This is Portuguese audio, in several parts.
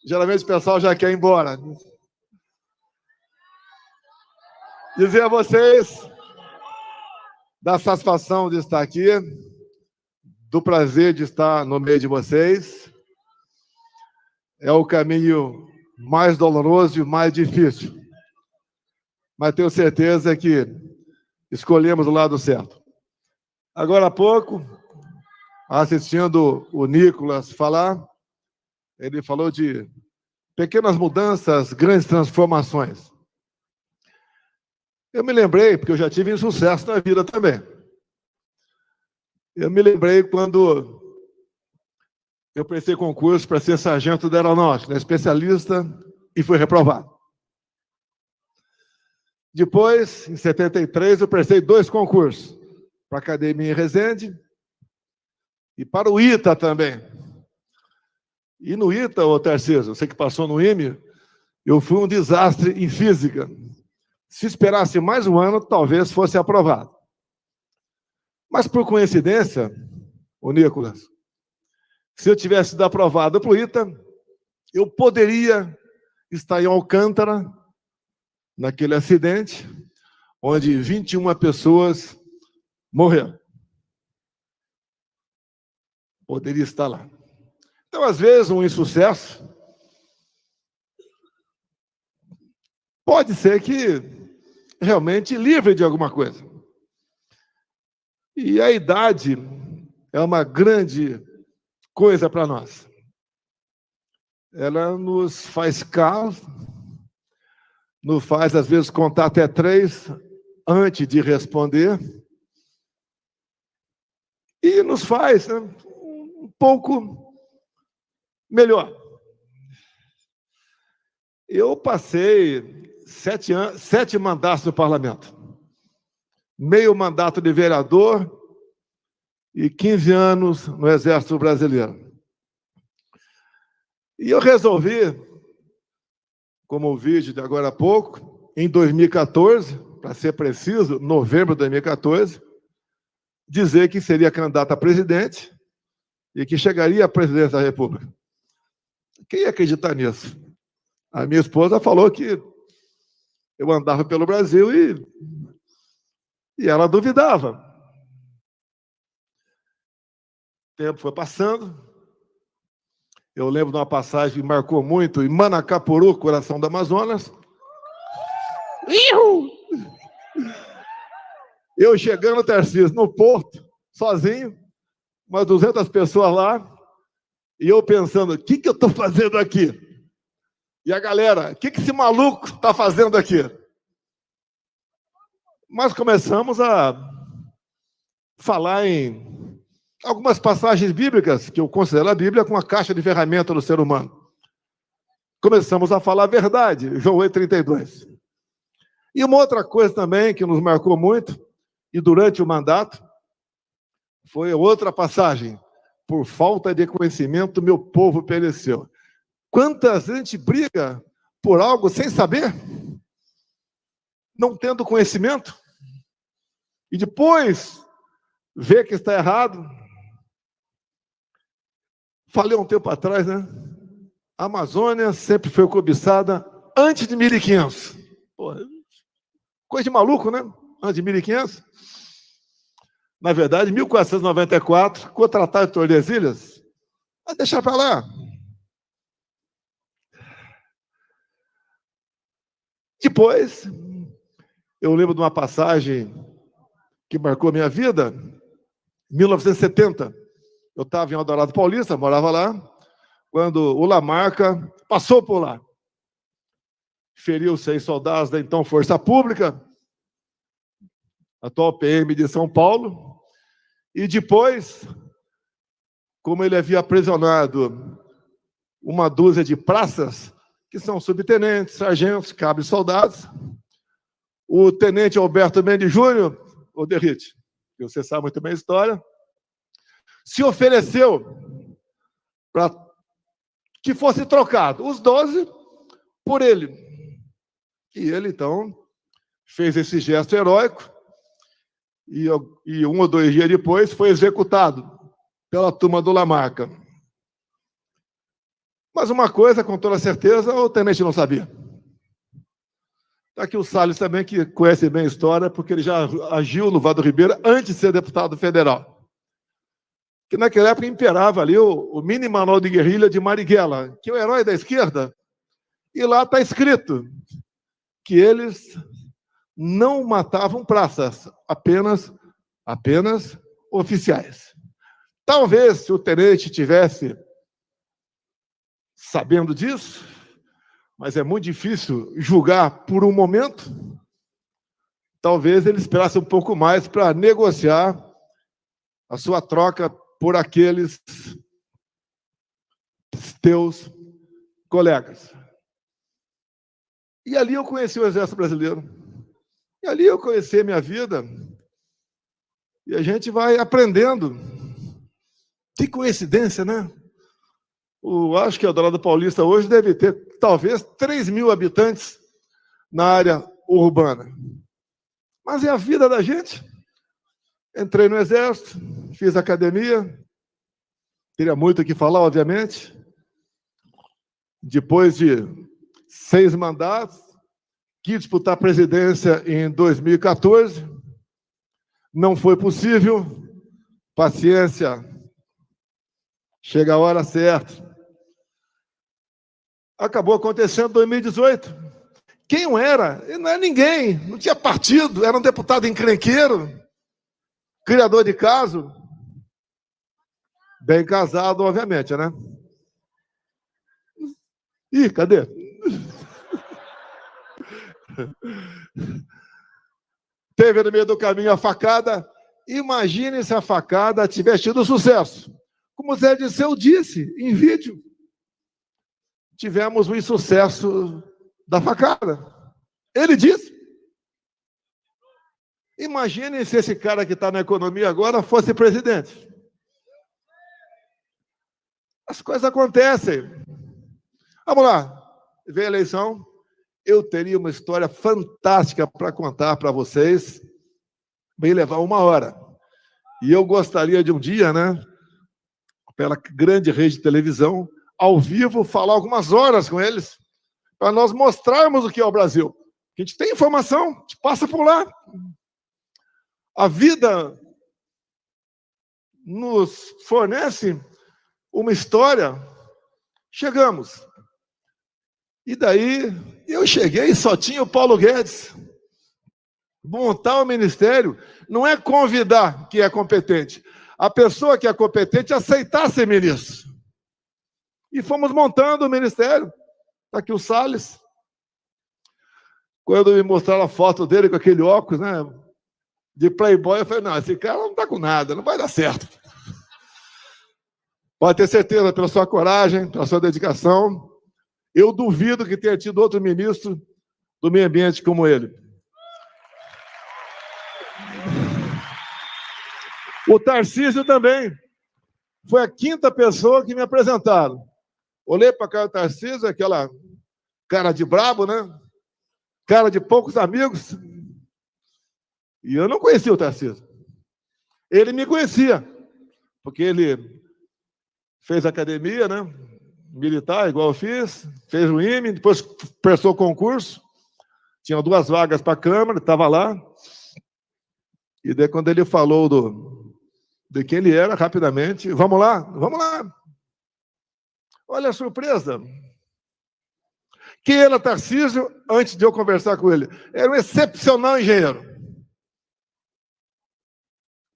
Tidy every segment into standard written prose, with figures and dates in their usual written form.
Geralmente o pessoal já quer ir embora. Dizer a vocês da satisfação de estar aqui, do prazer de estar no meio de vocês. É o caminho mais doloroso e mais difícil. Mas tenho certeza que escolhemos o lado certo. Agora há pouco, assistindo o Nicolas falar, ele falou de pequenas mudanças, grandes transformações. Eu me lembrei, porque eu já tive insucesso na vida também. Eu me lembrei quando eu prestei concurso para ser sargento da aeronáutica, especialista, e fui reprovado. Depois, em 73, eu prestei 2 concursos, para a Academia em Resende e para o ITA também. E no ITA, ô Tarcísio, você que passou no IME, eu fui um desastre em física. Se esperasse mais um ano, talvez fosse aprovado. Mas, por coincidência, ô Nicolas, se eu tivesse sido aprovado para o ITA, eu poderia estar em Alcântara, naquele acidente, onde 21 pessoas morreram. Poderia estar lá. Então, às vezes, um insucesso pode ser que realmente livre de alguma coisa. E a idade é uma grande coisa para nós. Ela nos faz caso, nos faz, às vezes, contar até 3 antes de responder, e nos faz, né, um pouco melhor. Eu passei 7 mandatos no parlamento. Meio mandato de vereador e 15 anos no Exército Brasileiro. E eu resolvi, como o vídeo de agora há pouco, em 2014, para ser preciso, novembro de 2014, dizer que seria candidato a presidente e que chegaria à presidência da República. Quem ia acreditar nisso? A minha esposa falou que eu andava pelo Brasil e ela duvidava. O tempo foi passando. Eu lembro de uma passagem que marcou muito, em Manacapuru, coração do Amazonas. Eu chegando, Tarcísio, no porto, sozinho, umas 200 pessoas lá, e eu pensando, o que eu estou fazendo aqui? E a galera, o que esse maluco está fazendo aqui? Mas começamos a falar em algumas passagens bíblicas, que eu considero a Bíblia como uma caixa de ferramenta do ser humano. Começamos a falar a verdade, João 8,32. E uma outra coisa também que nos marcou muito, e durante o mandato, foi outra passagem. Por falta de conhecimento, meu povo pereceu. Quantas vezes a gente briga por algo sem saber? Não tendo conhecimento? E depois, vê que está errado. Falei um tempo atrás, né? A Amazônia sempre foi cobiçada antes de 1500. Pô, coisa de maluco, né? Antes de 1500. Na verdade, em 1494, com o Tratado de Tordesilhas, vai deixar para lá. Depois, eu lembro de uma passagem que marcou a minha vida, em 1970. Eu estava em Eldorado Paulista, morava lá, quando o Lamarca passou por lá. Feriu 6 soldados da então Força Pública, atual PM de São Paulo, e depois, como ele havia aprisionado uma dúzia de praças, que são subtenentes, sargentos, cabos soldados, o tenente Alberto Mendes Júnior, o Derrite, que você sabe muito bem a história, se ofereceu para que fosse trocado os 12 por ele. E ele, então, fez esse gesto heróico e 1 ou 2 dias depois foi executado pela turma do Lamarca. Mas uma coisa, com toda certeza, o tenente não sabia. Está aqui o Salles também, que conhece bem a história, porque ele já agiu no Vado Ribeira antes de ser deputado federal. Que naquela época imperava ali o mini manual de guerrilha de Marighella, que é o herói da esquerda. E lá está escrito que eles não matavam praças, apenas oficiais. Talvez, se o tenente tivesse sabendo disso, mas é muito difícil julgar por um momento, talvez ele esperasse um pouco mais para negociar a sua troca por aqueles teus colegas. E ali eu conheci o Exército Brasileiro. E ali eu conheci a minha vida. E a gente vai aprendendo. Que coincidência, né? Acho que a Eldorado Paulista hoje deve ter, talvez, 3.000 habitantes na área urbana. Mas é a vida da gente. Entrei no Exército, fiz academia. Teria muito o que falar, obviamente. Depois de 6 mandatos, quis disputar a presidência em 2014. Não foi possível. Paciência. Chega a hora certa. Acabou acontecendo em 2018. Quem eu era? Eu não era ninguém, não tinha partido, era um deputado encrenqueiro, criador de caso, bem casado, obviamente, né? Ih, cadê? Teve no meio do caminho a facada. Imagine se a facada tivesse tido sucesso. Como o Zé Disseu disse em vídeo, tivemos o insucesso da facada. Ele disse. Imagine se esse cara que está na economia agora fosse presidente. As coisas acontecem. Vamos lá. Vem a eleição. Eu teria uma história fantástica para contar para vocês. Vai levar 1 hora. E eu gostaria de um dia, né, pela grande rede de televisão, ao vivo, falar algumas horas com eles, para nós mostrarmos o que é o Brasil. A gente tem informação, a gente passa por lá. A vida nos fornece uma história. Chegamos. E daí, eu cheguei e só tinha o Paulo Guedes. Montar o ministério não é convidar quem é competente. A pessoa que é competente aceitar ser ministro. E fomos montando o ministério. Está aqui o Salles. Quando me mostraram a foto dele com aquele óculos, né, de playboy, eu falei, não, esse cara não está com nada, não vai dar certo. Pode ter certeza, pela sua coragem, pela sua dedicação. Eu duvido que tenha tido outro ministro do meio ambiente como ele. O Tarcísio também. Foi a 5ª pessoa que me apresentaram. Olhei para a cara do Tarcísio, aquela cara de brabo, né? Cara de poucos amigos. E eu não conhecia o Tarcísio. Ele me conhecia, porque ele fez academia, né? Militar, igual eu fiz, fez o IME, depois prestou concurso. Tinha 2 vagas para a Câmara, estava lá. E daí, quando ele falou de quem ele era, rapidamente, vamos lá, vamos lá. Olha a surpresa. Quem era Tarcísio, antes de eu conversar com ele? Era um excepcional engenheiro.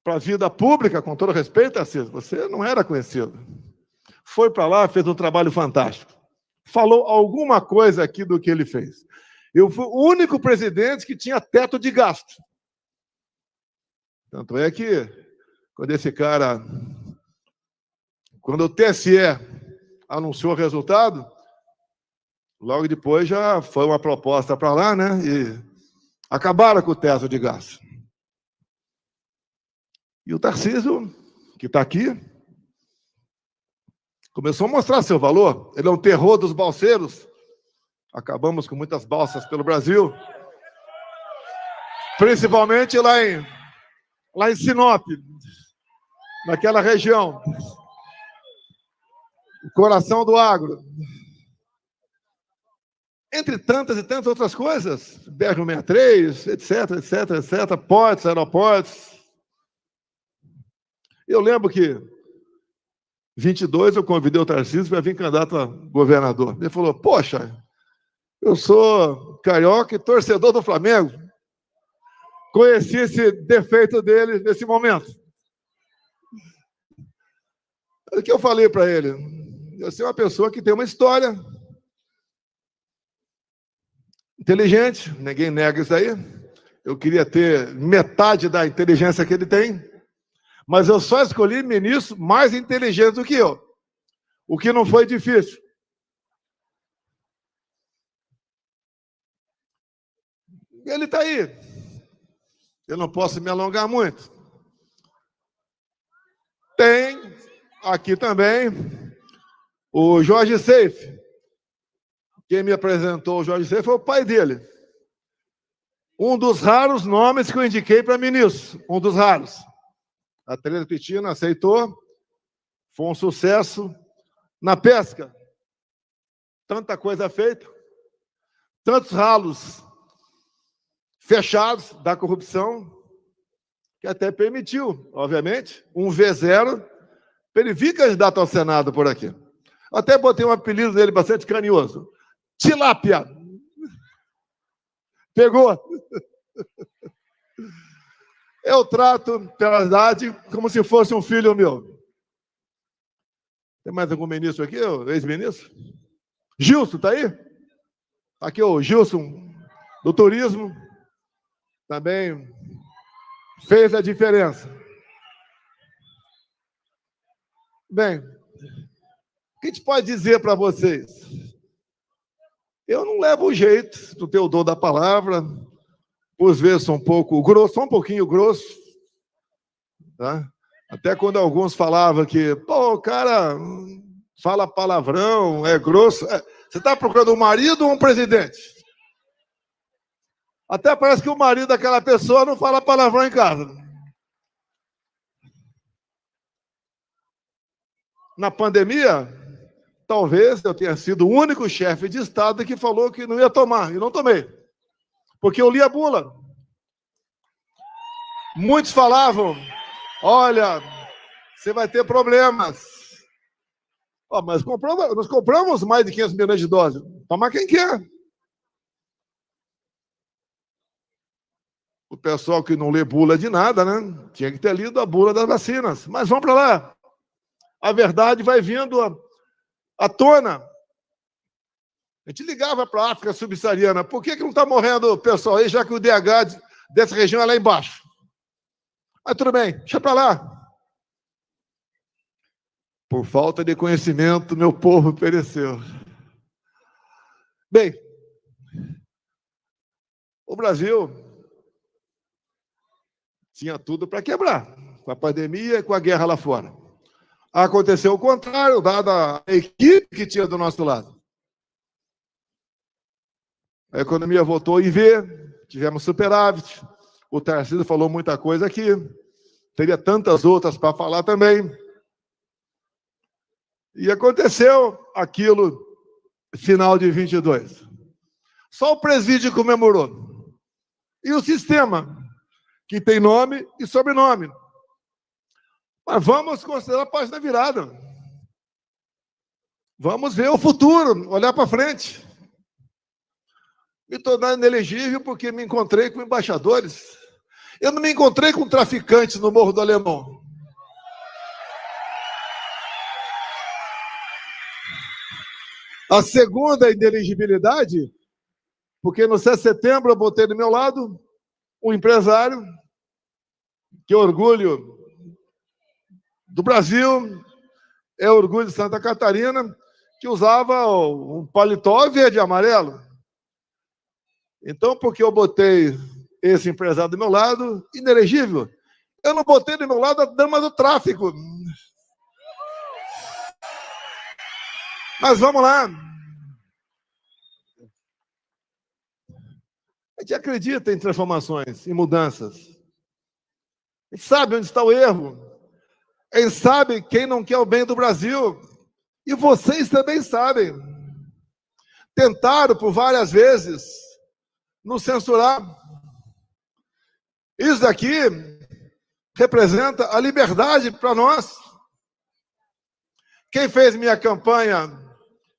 Para a vida pública, com todo respeito, Tarcísio, você não era conhecido. Foi para lá, fez um trabalho fantástico. Falou alguma coisa aqui do que ele fez. Eu fui o único presidente que tinha teto de gasto. Tanto é que, quando esse cara, quando o TSE anunciou o resultado, logo depois já foi uma proposta para lá, né? E acabaram com o teto de gasto. E o Tarcísio, que está aqui, começou a mostrar seu valor. Ele é um terror dos balseiros. Acabamos com muitas balsas pelo Brasil. Principalmente lá em Sinop, naquela região. o coração do agro. Entre tantas e tantas outras coisas, BR-163, etc, portos, aeroportos. Eu lembro que, em 22, eu convidei o Tarcísio para vir candidato a governador. Ele falou, poxa, eu sou carioca e torcedor do Flamengo. Conheci esse defeito dele nesse momento. O que eu falei para ele? Eu sou uma pessoa que tem uma história, inteligente, ninguém nega isso aí. Eu queria ter metade da inteligência que ele tem, mas eu só escolhi ministro mais inteligente do que eu, o que não foi difícil. Ele está aí. Eu não posso me alongar muito. Tem aqui também o Jorge Seife. Quem me apresentou o Jorge Seife foi o pai dele. Um dos raros nomes que eu indiquei para ministro. Um dos raros. A Tereza Cristina aceitou. Foi um sucesso na pesca. Tanta coisa feita. Tantos ralos fechados da corrupção, que até permitiu, obviamente, um V0 para ele vir candidato ao Senado por aqui. Até botei um apelido dele bastante carinhoso. Tilápia. Pegou? Eu trato, pela idade, como se fosse um filho meu. Tem mais algum ministro aqui, ex-ministro? Gilson, está aí? Aqui o Gilson, do turismo, também fez a diferença. Bem, o que a gente pode dizer para vocês? Eu não levo o jeito do teu dom da palavra, por vezes sou um pouco grosso, só um pouquinho grosso, tá? Até quando alguns falavam que, pô, o cara fala palavrão, é grosso. Você está procurando um marido ou um presidente? Até parece que o marido daquela pessoa não fala palavrão em casa. Na pandemia, talvez eu tenha sido o único chefe de Estado que falou que não ia tomar, e não tomei. Porque eu li a bula. Muitos falavam, olha, você vai ter problemas. Oh, mas nós compramos mais de 500 milhões de doses. Toma quem quer. O pessoal que não lê bula de nada, né? Tinha que ter lido a bula das vacinas. Mas vamos para lá. A verdade vai vindo à tona. A gente ligava para a África subsaariana. Por que não está morrendo o pessoal aí, já que o DH dessa região é lá embaixo? Mas tudo bem, deixa para lá. Por falta de conhecimento, meu povo pereceu. Bem, o Brasil tinha tudo para quebrar, com a pandemia e com a guerra lá fora. Aconteceu o contrário, dada a equipe que tinha do nosso lado. A economia voltou a IV, tivemos superávit, o Tarcísio falou muita coisa aqui, teria tantas outras para falar também. E aconteceu aquilo, final de 22. Só o presídio comemorou. E o sistema, que tem nome e sobrenome. Mas vamos considerar a página virada. Vamos ver o futuro, olhar para frente. Me tornar inelegível porque me encontrei com embaixadores. Eu não me encontrei com traficantes no Morro do Alemão. A segunda inelegibilidade, porque no 7 de setembro eu botei do meu lado um empresário, que é orgulho do Brasil, é orgulho de Santa Catarina, que usava um paletó verde e amarelo. Então, porque eu botei esse empresário do meu lado, inelegível, eu não botei do meu lado a dama do tráfico. Mas vamos lá. A gente acredita em transformações, em mudanças. A gente sabe onde está o erro. A gente sabe quem não quer o bem do Brasil. E vocês também sabem. Tentaram por várias vezes nos censurar. Isso daqui representa a liberdade para nós. Quem fez minha campanha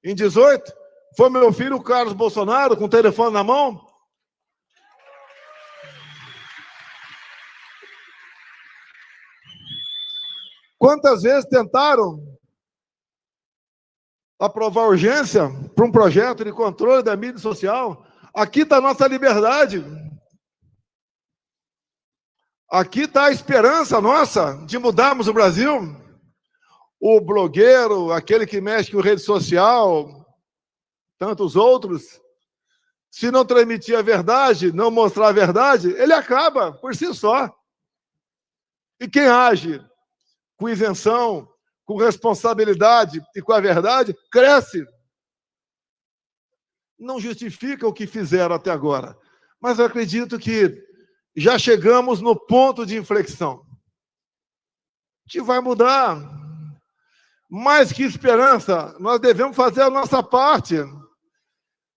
em 18 foi meu filho Carlos Bolsonaro, com o telefone na mão. Quantas vezes tentaram aprovar urgência para um projeto de controle da mídia social? Aqui está a nossa liberdade. Aqui está a esperança nossa de mudarmos o Brasil. O blogueiro, aquele que mexe com rede social, tantos outros, se não transmitir a verdade, não mostrar a verdade, ele acaba por si só. E quem age com isenção, com responsabilidade e com a verdade, cresce. Não justifica o que fizeram até agora, mas eu acredito que já chegamos no ponto de inflexão. A gente vai mudar. Mais que esperança, nós devemos fazer a nossa parte.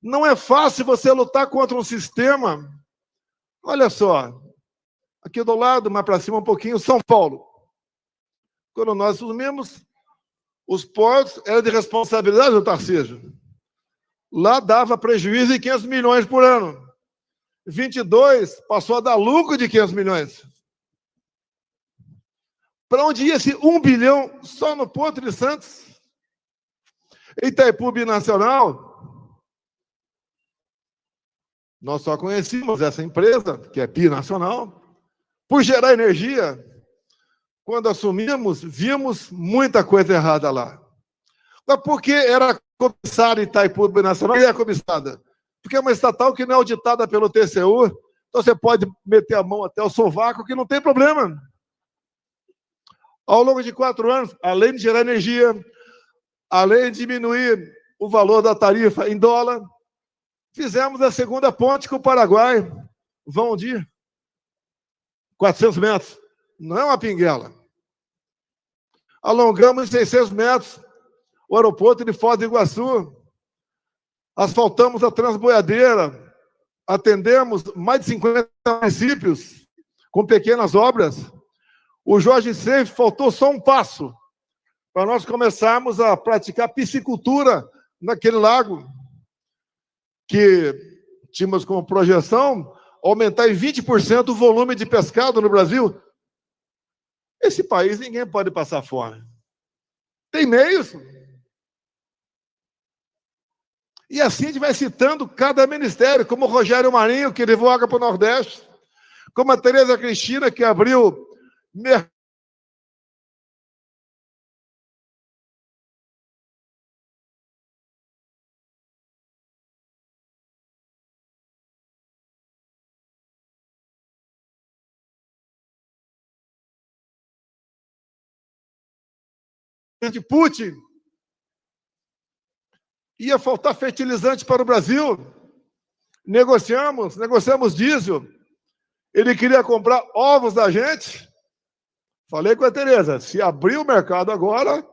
Não é fácil você lutar contra um sistema. Olha só, aqui do lado, mais para cima um pouquinho, São Paulo. Quando nós assumimos, os portos eram de responsabilidade do Tarcísio. Lá dava prejuízo de 500 milhões por ano. 22 passou a dar lucro de 500 milhões. Para onde ia esse 1 bilhão só no Porto de Santos? Itaipu Binacional, nós só conhecíamos essa empresa, que é binacional, por gerar energia. Quando assumimos, vimos muita coisa errada lá. Mas por que era cobiçada Itaipu Binacional e é cobiçada? Porque é uma estatal que não é auditada pelo TCU, então você pode meter a mão até o sovaco, que não tem problema. Ao longo de 4 anos, além de gerar energia, além de diminuir o valor da tarifa em dólar, fizemos a segunda ponte com o Paraguai, vão de 400 metros, não é uma pinguela. Alongamos em 600 metros o aeroporto de Foz do Iguaçu, asfaltamos a Transboiadeira, atendemos mais de 50 municípios com pequenas obras. O Jorge Seif faltou só um passo para nós começarmos a praticar piscicultura naquele lago, que tínhamos como projeção aumentar em 20% o volume de pescado no Brasil. Esse país ninguém pode passar fome. Tem meios. E assim a gente vai citando cada ministério, como o Rogério Marinho, que levou água para o Nordeste, como a Tereza Cristina, que abriu de Putin. Ia faltar fertilizante para o Brasil. Negociamos diesel. Ele queria comprar ovos da gente. Falei com a Tereza, se abrir o mercado agora,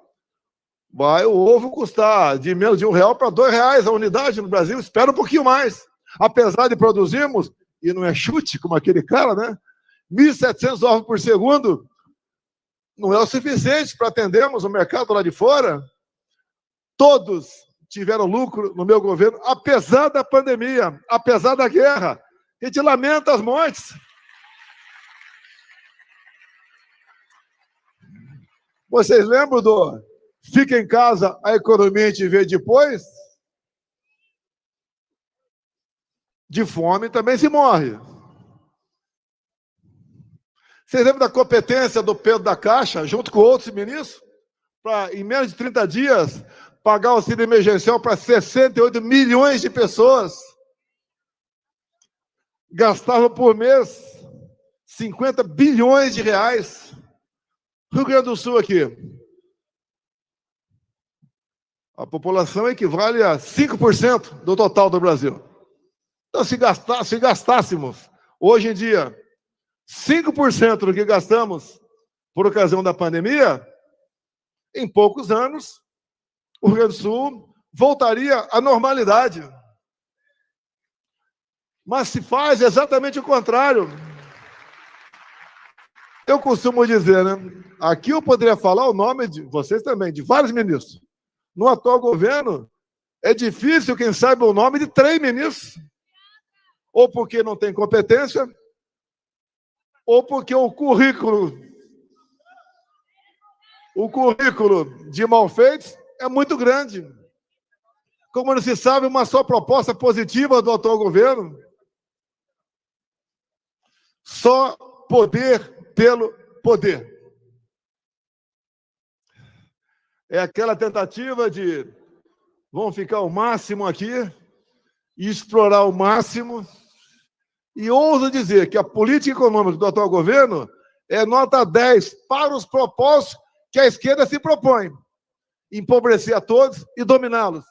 vai o ovo custar de menos de R$1 para R$2 a unidade no Brasil. Espera um pouquinho mais. Apesar de produzirmos, e não é chute como aquele cara, né? 1.700 ovos por segundo, não é o suficiente para atendermos o mercado lá de fora. Todos tiveram lucro no meu governo, apesar da pandemia, apesar da guerra. A gente lamenta as mortes. Vocês lembram do fica em casa, a economia a gente vê depois? De fome também se morre. Vocês lembram da competência do Pedro da Caixa, junto com outros ministros, para, em menos de 30 dias, pagar auxílio emergencial para 68 milhões de pessoas? Gastava por mês 50 bilhões de reais. Rio Grande do Sul aqui. A população equivale a 5% do total do Brasil. Então, se gastássemos, hoje em dia, 5% do que gastamos por ocasião da pandemia, em poucos anos, o Rio Grande do Sul voltaria à normalidade. Mas se faz exatamente o contrário. Eu costumo dizer, né? Aqui eu poderia falar o nome de vocês também, de vários ministros. No atual governo, é difícil quem saiba o nome de 3 ministros. Ou porque não tem competência, ou porque o currículo de malfeitos é muito grande. Como não se sabe uma só proposta positiva do atual governo, só poder pelo poder. É aquela tentativa de vamos ficar o máximo aqui e explorar o máximo. E ouso dizer que a política econômica do atual governo é nota 10 para os propósitos que a esquerda se propõe. Empobrecer a todos e dominá-los.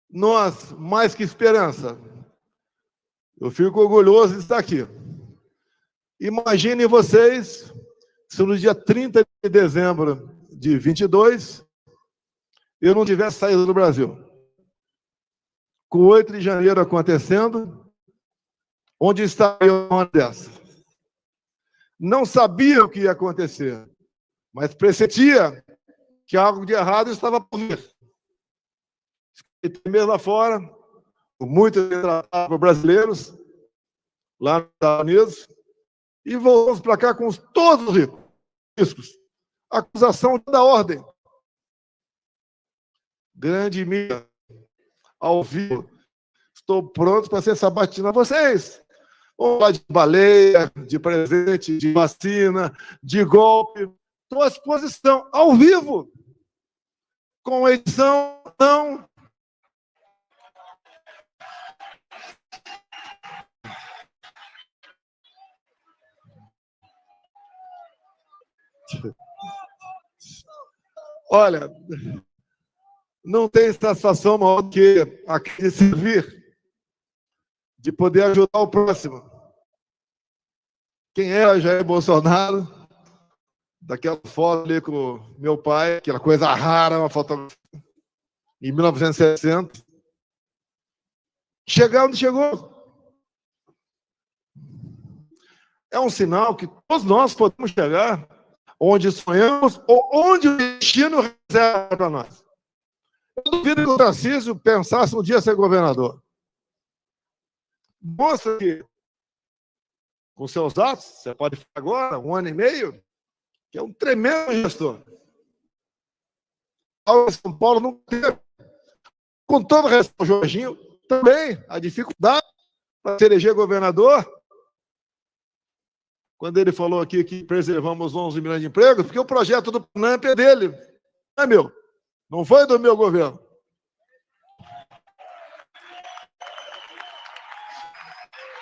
Nós, mais que esperança, eu fico orgulhoso de estar aqui. Imaginem vocês se no dia 30 de dezembro de 22 eu não tivesse saído do Brasil. Com 8 de janeiro acontecendo, onde estaria uma hora dessa? Não sabia o que ia acontecer, mas pressentia que algo de errado estava por vir. E mesmo lá fora, muito tratado por brasileiros, lá nos Estados Unidos, e voltamos para cá com todos os riscos. Acusação da ordem. Grande mídia, ao vivo. Estou pronto para ser sabatina a vocês. Vamos falar de baleia, de presente, de vacina, de golpe. Estou à disposição, ao vivo. Com edição, não. Olha, não tem satisfação maior do que aqui de servir, de poder ajudar o próximo. Quem é Jair Bolsonaro? Daquela foto ali com o meu pai, aquela coisa rara, uma fotografia em 1960. Chegar onde chegou. É um sinal que todos nós podemos chegar onde sonhamos ou onde o destino reserva para nós. Eu duvido que o Tarcísio pensasse um dia ser governador. Mostra que, com seus atos, você pode falar agora, 1 ano e meio, que é um tremendo gestor. São Paulo não teve. Com todo o resto, o Jorginho também, a dificuldade para se eleger governador. Quando ele falou aqui que preservamos 11 milhões de empregos, porque o projeto do PNAMP é dele, não é meu. Não foi do meu governo.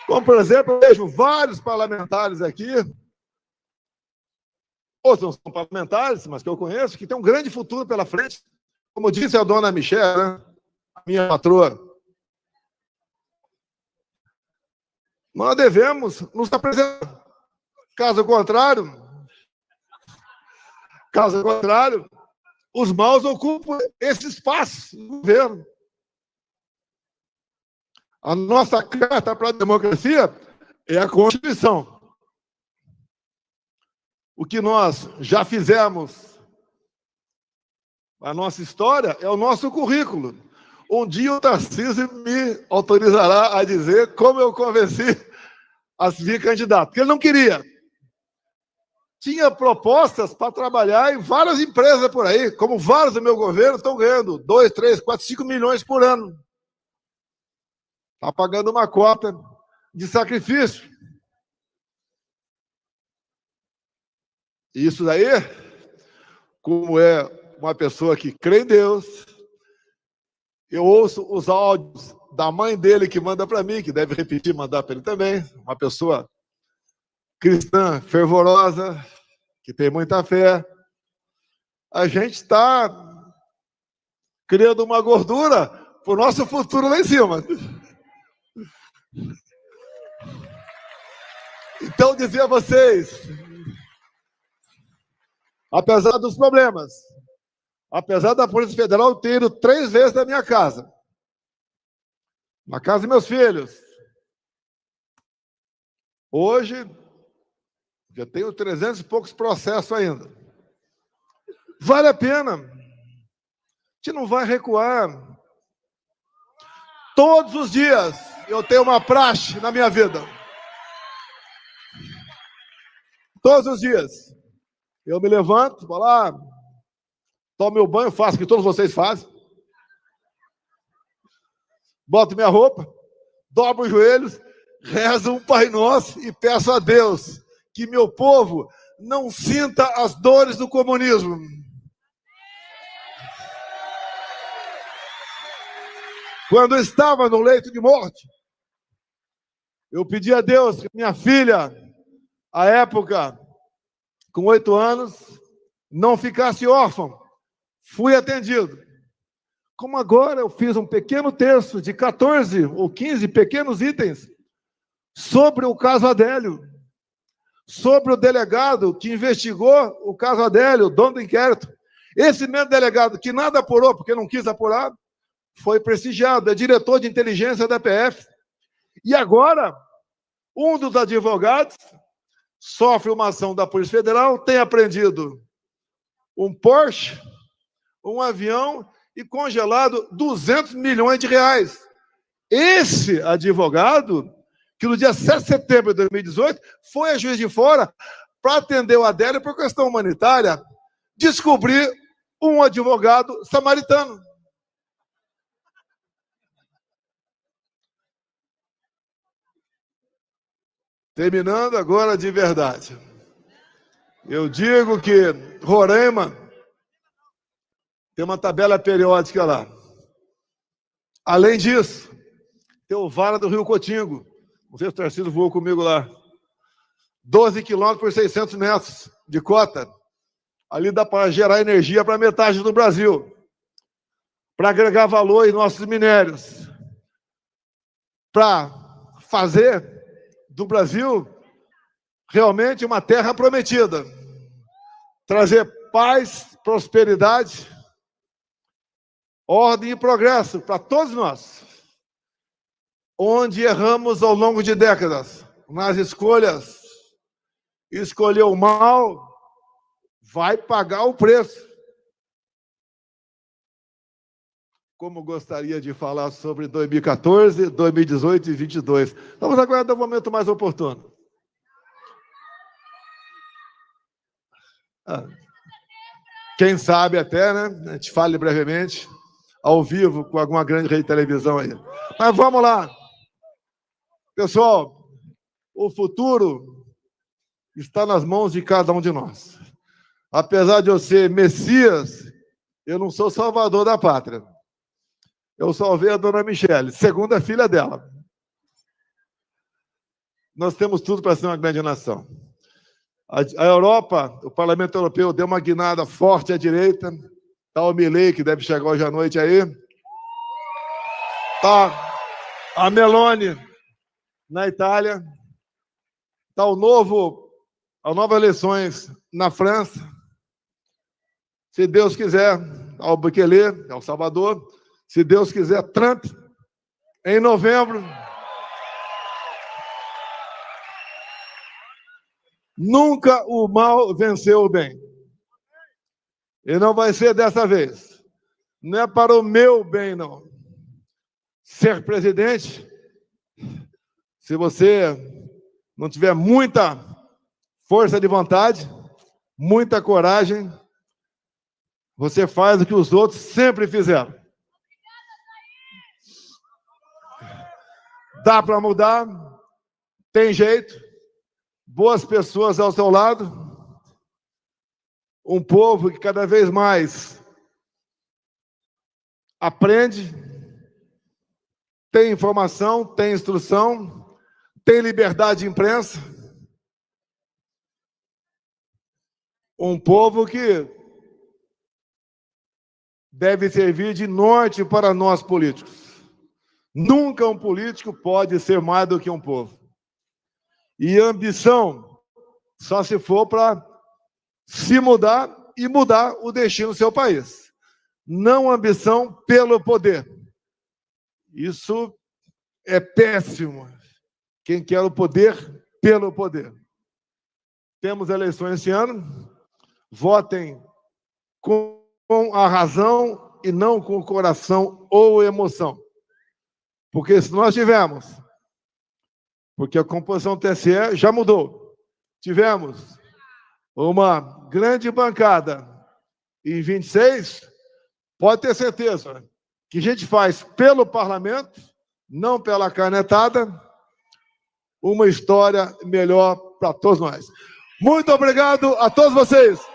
Como, por exemplo, eu vejo vários parlamentares aqui, outros não são parlamentares, mas que eu conheço, que tem um grande futuro pela frente. Como disse a dona Michelle, né? A minha patroa. Nós devemos nos apresentar. Caso contrário, os maus ocupam esse espaço no governo. A nossa carta para a democracia é a Constituição. O que nós já fizemos, a nossa história, é o nosso currículo. Um dia o Tarcísio me autorizará a dizer como eu convenci a vir candidato, porque ele não queria. Tinha propostas para trabalhar em várias empresas por aí, como vários do meu governo estão ganhando 2, 3, 4, 5 milhões por ano. Está pagando uma cota de sacrifício. Isso daí, como é uma pessoa que crê em Deus, eu ouço os áudios da mãe dele que manda para mim, que deve repetir, mandar para ele também, uma pessoa cristã, fervorosa, que tem muita fé. A gente está criando uma gordura para o nosso futuro lá em cima. Então, dizer a vocês, Apesar dos problemas, apesar da Polícia Federal ter ido 3 vezes na minha casa, na casa dos meus filhos, hoje, já tenho 300 e poucos processos ainda. Vale a pena. A gente não vai recuar. Todos os dias eu tenho uma praxe na minha vida. Todos os dias. Eu me levanto, vou lá, tomo meu banho, faço o que todos vocês fazem. Boto minha roupa, dobro os joelhos, rezo um Pai Nosso e peço a Deus que meu povo não sinta as dores do comunismo. Quando eu estava no leito de morte, eu pedi a Deus que minha filha, à época, com 8 anos, não ficasse órfã. Fui atendido. Como agora eu fiz um pequeno texto de 14 ou 15 pequenos itens sobre o caso Adélio, sobre o delegado que investigou o caso Adélio, dono do inquérito. Esse mesmo delegado que nada apurou, porque não quis apurar, foi prestigiado, é diretor de inteligência da PF. E agora, um dos advogados sofre uma ação da Polícia Federal, tem apreendido um Porsche, um avião e congelado 200 milhões de reais. Esse advogado, que no dia 7 de setembro de 2018, foi a Juiz de Fora para atender o Adélio por questão humanitária, descobrir um advogado samaritano. Terminando agora de verdade. Eu digo que Roraima tem uma tabela periódica lá. Além disso, tem o Vale do Rio Cotingo. Não sei se o Tarcísio voou comigo lá. 12 quilômetros por 600 metros de cota. Ali dá para gerar energia para metade do Brasil. Para agregar valor em nossos minérios. Para fazer do Brasil realmente uma terra prometida. Trazer paz, prosperidade, ordem e progresso para todos nós. Onde erramos ao longo de décadas, nas escolhas, escolheu o mal, vai pagar o preço. Como gostaria de falar sobre 2014, 2018 e 2022. Vamos aguardar um momento mais oportuno. Quem sabe até, né? A gente fale brevemente, ao vivo, com alguma grande rede de televisão aí. Mas vamos lá. Pessoal, o futuro está nas mãos de cada um de nós. Apesar de eu ser Messias, eu não sou salvador da pátria. Eu salvei a dona Michele, segunda filha dela. Nós temos tudo para ser uma grande nação. A Europa, o Parlamento Europeu deu uma guinada forte à direita. Está o Milei, que deve chegar hoje à noite aí. Está a Meloni na Itália. Está as novas eleições na França. Se Deus quiser, ao Bukele, ao Salvador. Se Deus quiser, Trump, em novembro. Nunca o mal venceu o bem. E não vai ser dessa vez. Não é para o meu bem, não. Ser presidente, se você não tiver muita força de vontade, muita coragem, você faz o que os outros sempre fizeram. Dá para mudar, tem jeito, boas pessoas ao seu lado, um povo que cada vez mais aprende, tem informação, tem instrução, tem liberdade de imprensa, um povo que deve servir de norte para nós políticos. Nunca um político pode ser mais do que um povo. E ambição só se for para se mudar e mudar o destino do seu país. Não ambição pelo poder. Isso é péssimo. Quem quer o poder, pelo poder. Temos eleições esse ano. Votem com a razão e não com o coração ou emoção. Porque se nós tivermos, porque a composição do TSE já mudou, tivemos uma grande bancada em 26, pode ter certeza que a gente faz pelo parlamento, não pela canetada, uma história melhor para todos nós. Muito obrigado a todos vocês.